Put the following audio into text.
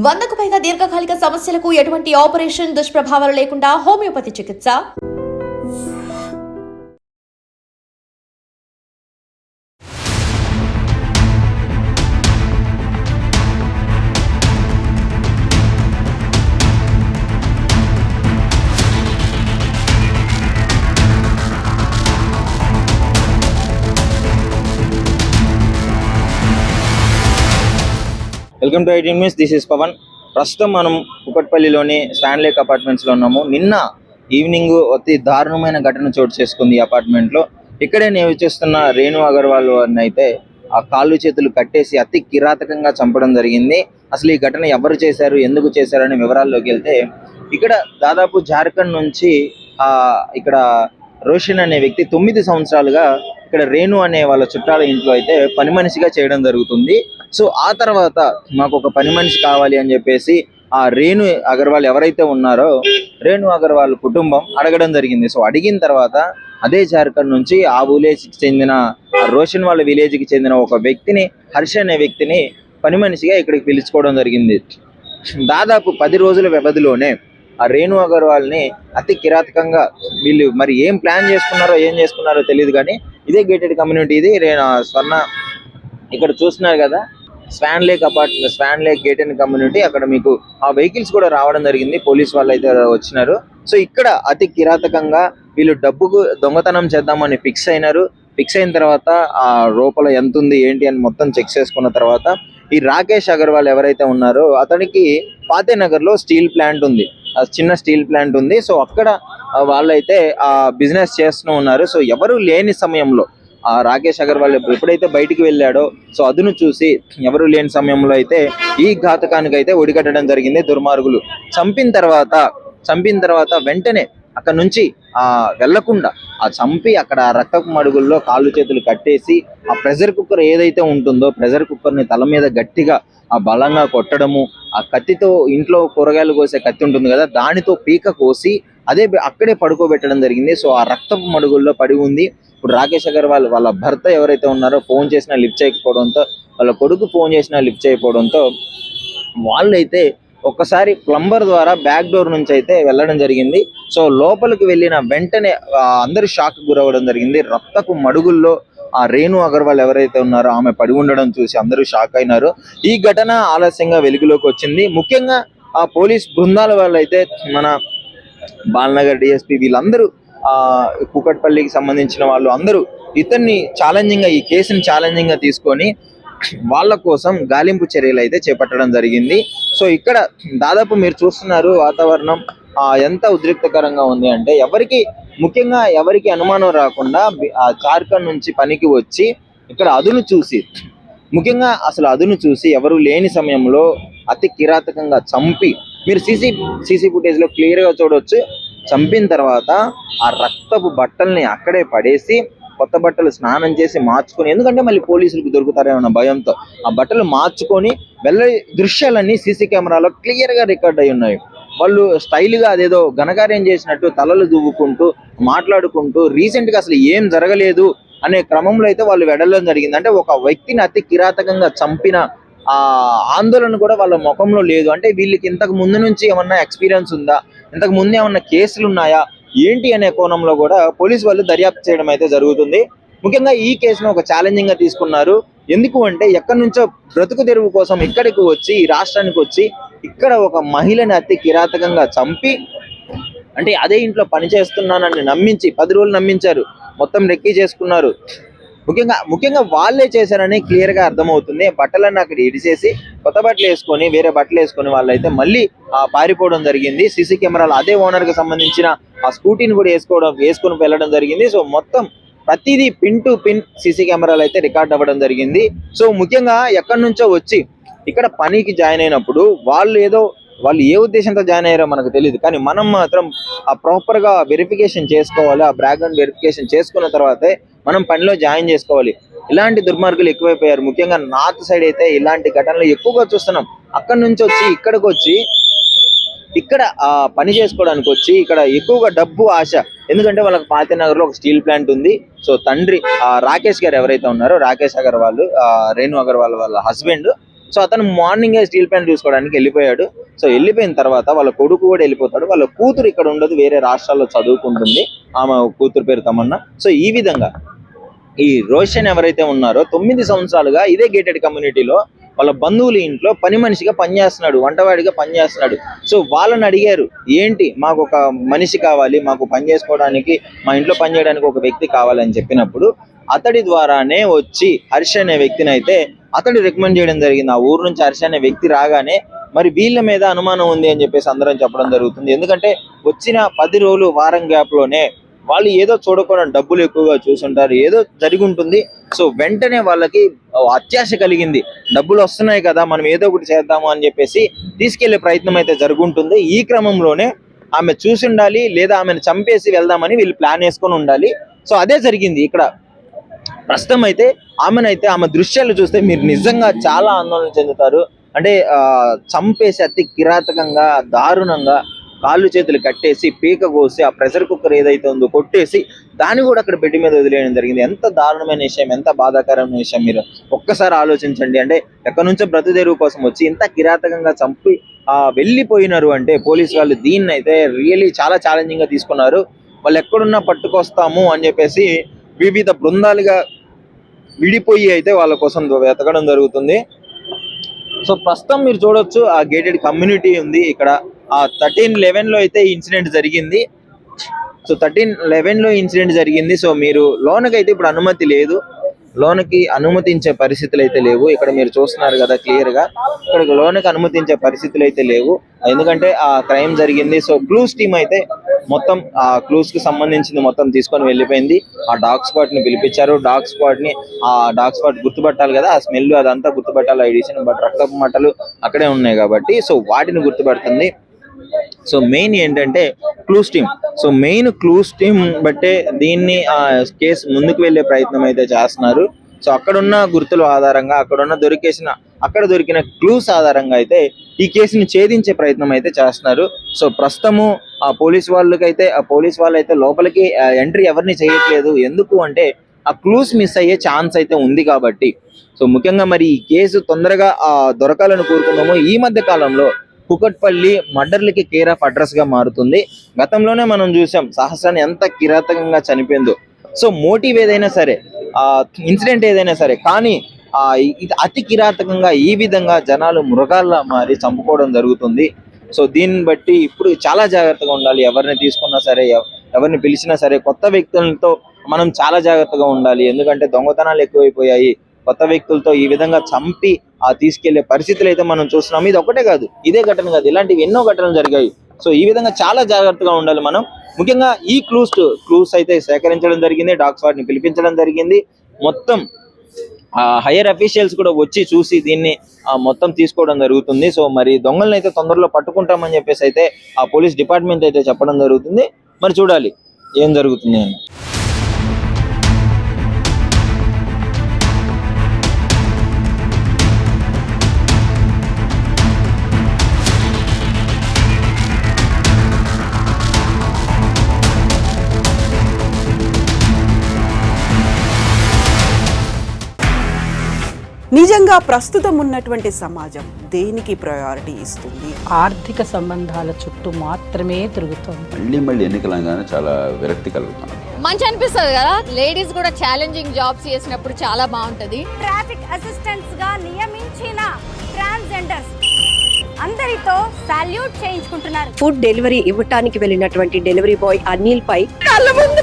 100కు పైగా దీర్ఘకాలిక సమస్యలకు ఎటువంటి ఆపరేషన్ దుష్ప్రభావాలు లేకుండా హోమియోపతి చికిత్స. Welcome to IT news. This is Pavan. ప్రస్తుతం మనం కుకట్పల్లిలోని స్టాన్లీ అపార్ట్మెంట్స్లో ఉన్నాము. నిన్న ఈవినింగ్ అతి దారుణమైన ఘటన చోటు చేసుకుంది ఈ అపార్ట్మెంట్లో. ఇక్కడే నివసిస్తున్న రేణు అగర్వాల్ వారిని అయితే ఆ కాళ్ళు చేతులు కట్టేసి అతి కిరాతకంగా చంపడం జరిగింది. అసలు ఈ ఘటన ఎవరు చేశారు, ఎందుకు చేశారు అనే వివరాల్లోకి వెళ్తే, ఇక్కడ దాదాపు జార్ఖండ్ నుంచి ఇక్కడ రోషన్ అనే వ్యక్తి 9 సంవత్సరాలుగా ఇక్కడ రేణు అనే వాళ్ళ చుట్టాల ఇంట్లో అయితే పని మనిషిగా చేయడం జరుగుతుంది. సో ఆ తర్వాత మాకు ఒక పని మనిషి కావాలి అని చెప్పేసి ఆ రేణు అగర్వాల్ ఎవరైతే ఉన్నారో రేణు అగర్వాల్ కుటుంబం అడగడం జరిగింది. సో అడిగిన తర్వాత అదే జార్ఖండ్ నుంచి ఆ విలేజ్కి చెందిన రోషన్ వాళ్ళ విలేజ్కి చెందిన ఒక వ్యక్తిని, హర్ష అనే వ్యక్తిని పని మనిషిగా ఇక్కడికి పిలుచుకోవడం జరిగింది. దాదాపు 10 రోజుల వ్యవధిలోనే ఆ రేణు అగర్వాల్ని అతి కిరాతకంగా వీళ్ళు మరి ఏం ప్లాన్ చేసుకున్నారో తెలియదు, కానీ ఇదే గేటెడ్ కమ్యూనిటీ, ఇది స్వర్ణ ఇక్కడ చూస్తున్నారు కదా, స్వాన్ లేక్ గేటెడ్ కమ్యూనిటీ. అక్కడ మీకు ఆ వెహికల్స్ కూడా రావడం జరిగింది, పోలీస్ వాళ్ళు అయితే వచ్చినారు. సో ఇక్కడ అతి కిరాతకంగా వీళ్ళు డబ్బుకు దొంగతనం చేద్దామని ఫిక్స్ అయిన తర్వాత ఆ లోపల ఎంత ఉంది ఏంటి అని మొత్తం చెక్ చేసుకున్న తర్వాత ఈ రాకేష్ అగర్వాల్ ఎవరైతే ఉన్నారో అతనికి ఫాతేనగర్ లో స్టీల్ ప్లాంట్ ఉంది, చిన్న స్టీల్ ప్లాంట్ ఉంది. సో అక్కడ వాళ్ళైతే ఆ బిజినెస్ చేస్తూ ఉన్నారు. సో ఎవరు లేని సమయంలో ఆ రాకేష్ అగర్వాల్ ఎప్పుడైతే బయటికి వెళ్ళాడో, సో అదును చూసి ఎవరు లేని సమయంలో అయితే ఈ ఘాతకానికి అయితే ఒడిగట్టడం జరిగింది దుర్మార్గులు. చంపిన తర్వాత వెంటనే అక్కడ నుంచి వెళ్లకుండా చంపి అక్కడ రక్తపు మడుగుల్లో కాళ్ళు చేతులు కట్టేసి ఆ ప్రెషర్ కుక్కర్ ఏదైతే ఉంటుందో ప్రెషర్ కుక్కర్ని తల మీద గట్టిగా బలంగా కొట్టడము, ఆ కత్తితో ఇంట్లో కూరగాయలు కోసే కత్తి ఉంటుంది కదా, దానితో పీక కోసి అక్కడే పడుకోబెట్టడం జరిగింది. సో ఆ రక్తపు మడుగుల్లో పడి ఉంది. ఇప్పుడు రాకేష్ అగర్వాల్ వాళ్ళ భర్త ఎవరైతే ఉన్నారో ఫోన్ చేసినా లిఫ్ట్ చేయకపోవడంతో, వాళ్ళ కొడుకు ఫోన్ చేసినా లిఫ్ట్ చేయకపోవడంతో వాళ్ళైతే ఒక్కసారి ప్లంబర్ ద్వారా బ్యాక్ డోర్ నుంచి అయితే వెళ్ళడం జరిగింది. సో లోపలికి వెళ్ళిన వెంటనే అందరూ షాక్ గురవ్వడం జరిగింది. రక్తపు మడుగుల్లో ఆ రేణు అగర్వాల్ ఎవరైతే ఉన్నారో ఆమె పడి ఉండడం చూసి అందరూ షాక్ అయినారు. ఈ ఘటన ఆలస్యంగా వెలుగులోకి వచ్చింది. ముఖ్యంగా ఆ పోలీస్ బృందాల వాళ్ళు అయితే మన బాలనగర్ డిఎస్పీ వీళ్ళందరూ కూకట్పల్లికి సంబంధించిన వాళ్ళు అందరూ ఈ కేసుని ఛాలెంజింగ్ గా తీసుకొని వాళ్ళ కోసం గాలింపు చర్యలు అయితే చేపట్టడం జరిగింది. సో ఇక్కడ దాదాపు మీరు చూస్తున్నారు వాతావరణం ఎంత ఉద్రిక్తకరంగా ఉంది అంటే, ముఖ్యంగా ఎవరికి అనుమానం రాకుండా ఆ జార్ఖండ్ నుంచి పనికి వచ్చి ఇక్కడ అదును చూసి ఎవరు లేని సమయంలో అతి కిరాతకంగా చంపి, మీరు సీసీ ఫుటేజ్ లో క్లియర్ గా చూడవచ్చు, చంపిన తర్వాత ఆ రక్తపు బట్టల్ని అక్కడే పడేసి కొత్త బట్టలు స్నానం చేసి మార్చుకొని, ఎందుకంటే మళ్ళీ పోలీసులకు దొరుకుతారేమన్న భయంతో ఆ బట్టలు మార్చుకొని వెళ్ళే దృశ్యాలన్నీ సీసీ కెమెరాలో క్లియర్ గా రికార్డ్ అయి ఉన్నాయి. వాళ్ళు స్టైల్ గా అదేదో ఘనకార్యం చేసినట్టు తలలు దువ్వుకుంటూ మాట్లాడుకుంటూ రీసెంట్ గా అసలు ఏం జరగలేదు అనే క్రమంలో అయితే వాళ్ళు వెడలడం జరిగింది. అంటే ఒక వ్యక్తిని అతి కిరాతకంగా చంపిన ఆందోళన కూడా వాళ్ళ ముఖంలో లేదు. అంటే వీళ్ళకి ఇంతకు ముందు నుంచి ఏమన్నా ఎక్స్పీరియన్స్ ఉందా, ఇంతకు ముందు ఏమన్నా కేసులు ఉన్నాయా ఏంటి అనే కోణంలో కూడా పోలీసు వాళ్ళు దర్యాప్తు చేయడం అయితే జరుగుతుంది. ముఖ్యంగా ఈ కేసును ఒక ఛాలెంజింగ్ గా తీసుకున్నారు. ఎందుకు అంటే ఎక్కడి నుంచో బ్రతుకు తెరువు కోసం ఇక్కడికి వచ్చి, ఈ రాష్ట్రానికి వచ్చి ఇక్కడ ఒక మహిళని అతి కిరాతకంగా చంపి, అంటే అదే ఇంట్లో పని చేస్తున్నానని నమ్మించి 10 రోజులు నమ్మించారు, మొత్తం రెక్కీ చేసుకున్నారు. ముఖ్యంగా వాళ్ళే చేశారని క్లియర్ గా అర్థమవుతుంది. బట్టలన్నీ అక్కడ ఇడిచేసి కొత్త బట్టలు వేసుకొని వేరే బట్టలు వేసుకొని వాళ్ళైతే మళ్ళీ పారిపోవడం జరిగింది. సీసీ కెమెరాలు అదే ఓనర్ కి సంబంధించిన ఆ స్కూటీని కూడా వేసుకొని వెళ్ళడం జరిగింది. సో మొత్తం ప్రతిదీ పిన్ టు పిన్ సీసీ కెమెరాలు అయితే రికార్డ్ అవ్వడం జరిగింది. సో ముఖ్యంగా ఎక్కడి నుంచో వచ్చి ఇక్కడ పనికి జాయిన్ అయినప్పుడు వాళ్ళు ఏ ఉద్దేశంతో జాయిన్ అయ్యారో మనకు తెలియదు, కానీ మనం మాత్రం ప్రాపర్ గా వెరిఫికేషన్ చేసుకోవాలి. ఆ బ్యాక్గ్రౌండ్ వెరిఫికేషన్ చేసుకున్న తర్వాతే మనం పనిలో జాయిన్ చేసుకోవాలి. ఇలాంటి దుర్మార్గులు ఎక్కువైపోయారు. ముఖ్యంగా నార్త్ సైడ్ అయితే ఇలాంటి ఘటనలు ఎక్కువగా చూస్తున్నాం. అక్కడి నుంచి వచ్చి ఇక్కడికి వచ్చి ఇక్కడ పని చేసుకోవడానికి వచ్చి ఇక్కడ ఎక్కువగా డబ్బు ఆశ, ఎందుకంటే వాళ్ళకి ఫాతేనగర్ లో ఒక స్టీల్ ప్లాంట్ ఉంది. సో తండ్రి రాకేష్ గారు ఎవరైతే ఉన్నారో, రాకేష్ అగర్వాల్, రేణు అగర్వాల్ వాళ్ళ హస్బెండ్, సో అతను మార్నింగే స్టీల్ ప్లాంట్ చూసుకోవడానికి వెళ్ళిపోయాడు. సో వెళ్ళిపోయిన తర్వాత వాళ్ళ కొడుకు కూడా వెళ్ళిపోతాడు. వాళ్ళ కూతురు ఇక్కడ ఉండదు, వేరే రాష్ట్రాల్లో చదువుకుంటుంది. ఆమె కూతురు పేరు తమన్నా. సో ఈ విధంగా ఈ రోషన్ ఎవరైతే ఉన్నారో 9 సంవత్సరాలుగా ఇదే గేటెడ్ కమ్యూనిటీలో వాళ్ళ బంధువుల ఇంట్లో పని మనిషిగా పనిచేస్తున్నాడు, వంటవాడిగా పనిచేస్తున్నాడు. సో వాళ్ళని అడిగారు, ఏంటి మాకు ఒక మనిషి కావాలి, మాకు పని చేసుకోవడానికి, మా ఇంట్లో పని చేయడానికి ఒక వ్యక్తి కావాలని చెప్పినప్పుడు అతడి ద్వారానే వచ్చి హర్ష అనే వ్యక్తిని అయితే అతడు రికమెండ్ చేయడం జరిగింది. ఆ ఊరు నుంచి హర్ష అనే వ్యక్తి రాగానే మరి వీళ్ళ మీద అనుమానం ఉంది అని చెప్పేసి అందరం చెప్పడం జరుగుతుంది. ఎందుకంటే వచ్చిన 10 రోజులు వారం గ్యాప్ లోనే వాళ్ళు ఏదో చూడకుండా డబ్బులు ఎక్కువగా చూసుంటారు, ఏదో జరిగి ఉంటుంది. సో వెంటనే వాళ్ళకి అత్యాశ కలిగింది, డబ్బులు వస్తున్నాయి కదా మనం ఏదో ఒకటి చేద్దాము అని చెప్పేసి తీసుకెళ్లే ప్రయత్నం అయితే జరుగుంటుంది. ఈ క్రమంలోనే ఆమె చూసి ఉండాలి, లేదా ఆమెను చంపేసి వెళ్దామని వీళ్ళు ప్లాన్ వేసుకొని ఉండాలి. సో అదే జరిగింది ఇక్కడ. ప్రస్తుతం అయితే ఆమె దృశ్యాలు చూస్తే మీరు నిజంగా చాలా ఆందోళన చెందుతారు. అంటే చంపేసి అతి కిరాతకంగా దారుణంగా కాళ్ళు చేతులు కట్టేసి పీక కోసి ఆ ప్రెషర్ కుక్కర్ ఏదైతే ఉందో కొట్టేసి దాన్ని కూడా అక్కడ బెడ్ మీద వదిలేయడం జరిగింది. ఎంత దారుణమైన విషయం, ఎంత బాధాకరమైన విషయం, మీరు ఒక్కసారి ఆలోచించండి. అంటే ఎక్కడి నుంచో బ్రతుదేరువు కోసం వచ్చి ఇంత కిరాతకంగా చంపి వెళ్ళిపోయినారు అంటే పోలీసు వాళ్ళు దీన్ని అయితే రియల్లీ చాలా ఛాలెంజింగ్ గా తీసుకున్నారు. వాళ్ళు ఎక్కడున్నా పట్టుకొస్తాము అని చెప్పేసి వివిధ బృందాలుగా విడిపోయి అయితే వాళ్ళ కోసం వెతకడం జరుగుతుంది. సో ప్రస్తుతం మీరు చూడొచ్చు ఆ గేటెడ్ కమ్యూనిటీ ఉంది ఇక్కడ. 13/11 లో అయితే ఇన్సిడెంట్ జరిగింది. సో 13/11 లో ఇన్సిడెంట్ జరిగింది. సో మీరు లోనకైతే ఇప్పుడు అనుమతి లేదు, లోనకి అనుమతించే పరిస్థితులు అయితే లేవు. ఇక్కడ మీరు చూస్తున్నారు కదా క్లియర్ గా, ఇక్కడ లోనకి అనుమతించే పరిస్థితులు అయితే లేవు, ఎందుకంటే ఆ క్రైమ్ జరిగింది. సో క్లూస్ టీమ్ అయితే మొత్తం ఆ క్లూస్ కి సంబంధించింది మొత్తం తీసుకొని వెళ్ళిపోయింది. ఆ డాగ్ స్పాట్ ని పిలిపించారు. డాగ్ స్పాట్ గుర్తుపట్టాలి కదా, ఆ స్మెల్ అదంతా గుర్తుపట్టాలి ఐడిషన్, బట్ రక్తపు మట్టలు అక్కడే ఉన్నాయి కాబట్టి సో వాటిని గుర్తుపడుతుంది. సో మెయిన్ ఏంటంటే clues team. So main clues team బట్టే దీన్ని కేసు ముందుకు వెళ్లే ప్రయత్నం అయితే చేస్తున్నారు. సో అక్కడున్న గుర్తుల ఆధారంగా, అక్కడ దొరికిన క్లూస్ ఆధారంగా అయితే ఈ కేసుని ఛేదించే ప్రయత్నం అయితే చేస్తున్నారు. సో ప్రస్తుతము ఆ పోలీస్ వాళ్ళైతే లోపలికి ఎంట్రీ ఎవరిని చేయట్లేదు. ఎందుకు అంటే ఆ క్లూస్ మిస్ అయ్యే ఛాన్స్ అయితే ఉంది కాబట్టి. సో ముఖ్యంగా మరి ఈ కేసు తొందరగా దొరకాలని కోరుకుందాము. ఈ మధ్య కాలంలో కుకట్పల్లి మర్డర్లకి కేర్ ఆఫ్ అడ్రస్ గా మారుతుంది. గతంలోనే మనం చూసాం సహస్రాన్ని ఎంత కిరాతకంగా చనిపోయిందో. సో మోటివ్ ఏదైనా సరే, ఇన్సిడెంట్ ఏదైనా సరే, కానీ ఇది అతి కిరాతకంగా ఈ విధంగా జనాలు మృగాల్లా మారి చంపుకోవడం జరుగుతుంది. సో దీన్ని బట్టి ఇప్పుడు చాలా జాగ్రత్తగా ఉండాలి. ఎవరిని తీసుకున్నా సరే, ఎవరిని పిలిచినా సరే, కొత్త వ్యక్తులతో మనం చాలా జాగ్రత్తగా ఉండాలి. ఎందుకంటే దొంగతనాలు ఎక్కువైపోయాయి. కొత్త వ్యక్తులతో ఈ విధంగా చంపి తీసుకెళ్లే పరిస్థితులు అయితే మనం చూస్తున్నాం. ఇది ఒకటే కాదు, ఇదే ఘటన కాదు, ఇలాంటివి ఎన్నో ఘటనలు జరిగాయి. సో ఈ విధంగా చాలా జాగ్రత్తగా ఉండాలి మనం. ముఖ్యంగా ఈ క్లూస్ అయితే సేకరించడం జరిగింది, డాగ్ స్క్వాడ్ ని పిలిపించడం జరిగింది. మొత్తం హైయర్ అఫీషియల్స్ కూడా వచ్చి చూసి దీన్ని మొత్తం తీసుకోవడం జరుగుతుంది. సో మరి దొంగలను అయితే తొందరలో పట్టుకుంటామని చెప్పేసి అయితే ఆ పోలీస్ డిపార్ట్మెంట్ అయితే చెప్పడం జరుగుతుంది. మరి చూడాలి ఏం జరుగుతుంది అని. నిజంగా ప్రస్తుతం ఉన్నటువంటి సమాజం దేనికి ప్రయారిటీ ఇస్తుంది? ఆర్థిక సంబంధాల చుట్టూ మాత్రమే తిరుగుతుంది. మళ్ళీ ఎన్నికలంగానే చాలా విరక్తి కలుగుతున్నాం. మంచి అనిపిస్తుంది కదా, లేడీస్ కూడా ఛాలెంజింగ్ జాబ్స్ చేసినప్పుడు చాలా బాగుంటది. ట్రాఫిక్ అసిస్టెంట్స్ గా నియమించిన ట్రాన్స్జెండర్స్ అందరితో సాల్యూట్ చేయించుకుంటున్నారు. ఫుడ్ డెలివరీ ఇవ్వటానికి వెళ్ళినటువంటి డెలివరీ బాయ్ అనిల్ పై కళ్ళ ముందు